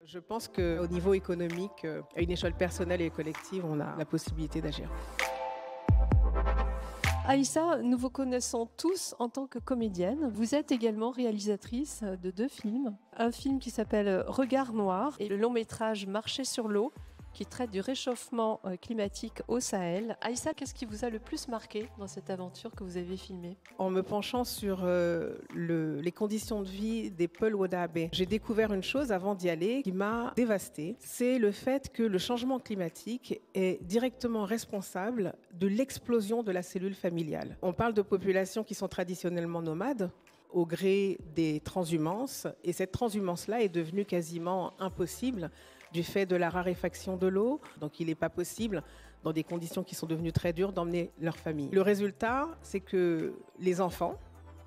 Je pense qu'au niveau économique, à une échelle personnelle et collective, on a la possibilité d'agir. Aïssa, nous vous connaissons tous en tant que comédienne. Vous êtes également réalisatrice de 2 films. Un film qui s'appelle Regard noir et le long métrage Marcher sur l'eau qui traite du réchauffement climatique au Sahel. Aïssa, qu'est-ce qui vous a le plus marqué dans cette aventure que vous avez filmée? En me penchant sur les conditions de vie des Peul Wodaabe, j'ai découvert une chose avant d'y aller qui m'a dévastée. C'est le fait que le changement climatique est directement responsable de l'explosion de la cellule familiale. On parle de populations qui sont traditionnellement nomades, au gré des transhumances, et cette transhumance-là est devenue quasiment impossible du fait de la raréfaction de l'eau. Donc il n'est pas possible, dans des conditions qui sont devenues très dures, d'emmener leur famille. Le résultat, c'est que les enfants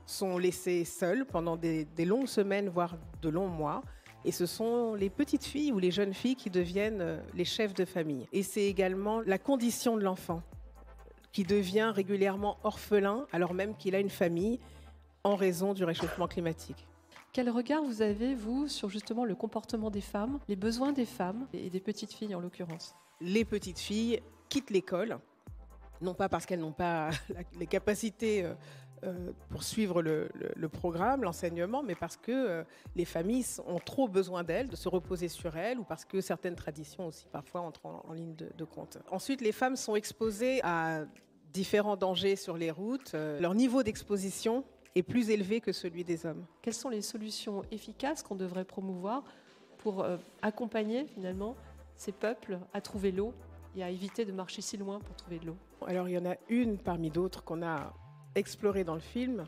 sont laissés seuls pendant des longues semaines, voire de longs mois. Et ce sont les petites filles ou les jeunes filles qui deviennent les chefs de famille. Et c'est également la condition de l'enfant qui devient régulièrement orphelin alors même qu'il a une famille en raison du réchauffement climatique. Quel regard vous avez, vous, sur justement le comportement des femmes, les besoins des femmes et des petites filles en l'occurrence? Les petites filles quittent l'école, non pas parce qu'elles n'ont pas les capacités pour suivre le programme, l'enseignement, mais parce que les familles ont trop besoin d'elles, de se reposer sur elles, ou parce que certaines traditions aussi parfois entrent en ligne de compte. Ensuite, les femmes sont exposées à différents dangers sur les routes. Leur niveau d'exposition est plus élevé que celui des hommes. Quelles sont les solutions efficaces qu'on devrait promouvoir pour accompagner finalement ces peuples à trouver l'eau et à éviter de marcher si loin pour trouver de l'eau? Alors il y en a une parmi d'autres qu'on a explorée dans le film,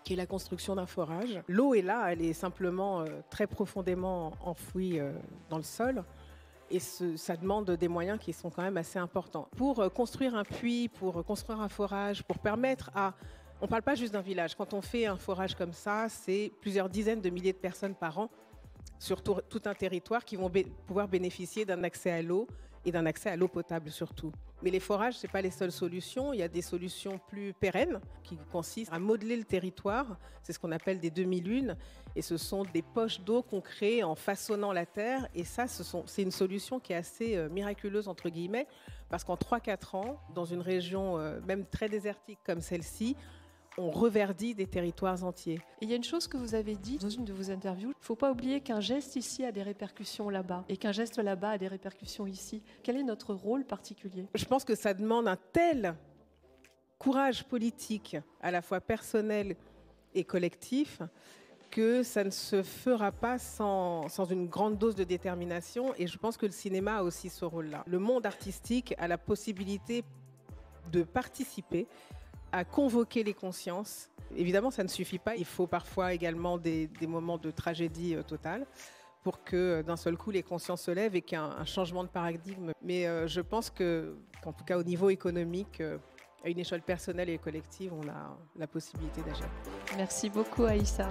qui est la construction d'un forage. L'eau est là, elle est simplement très profondément enfouie dans le sol. Et ça demande des moyens qui sont quand même assez importants. Pour construire un puits, pour construire un forage, pour permettre à... On ne parle pas juste d'un village. Quand on fait un forage comme ça, c'est plusieurs dizaines de milliers de personnes par an sur tout un territoire qui vont pouvoir bénéficier d'un accès à l'eau et d'un accès à l'eau potable surtout. Mais les forages, ce n'est pas les seules solutions. Il y a des solutions plus pérennes qui consistent à modeler le territoire. C'est ce qu'on appelle des demi-lunes. Et ce sont des poches d'eau qu'on crée en façonnant la terre. Et ça, c'est une solution qui est assez miraculeuse, entre guillemets, parce qu'en 3-4 ans, dans une région même très désertique comme celle-ci, on reverdit des territoires entiers. Et il y a une chose que vous avez dit dans une de vos interviews, il ne faut pas oublier qu'un geste ici a des répercussions là-bas et qu'un geste là-bas a des répercussions ici. Quel est notre rôle particulier? Je pense que ça demande un tel courage politique, à la fois personnel et collectif, que ça ne se fera pas sans une grande dose de détermination. Et je pense que le cinéma a aussi ce rôle-là. Le monde artistique a la possibilité de participer à convoquer les consciences. Évidemment, ça ne suffit pas. Il faut parfois également des moments de tragédie totale pour que d'un seul coup, les consciences se lèvent et qu'il y ait un changement de paradigme. Mais je pense qu'en tout cas, au niveau économique, à une échelle personnelle et collective, on a la possibilité d'agir. Merci beaucoup, Aïssa.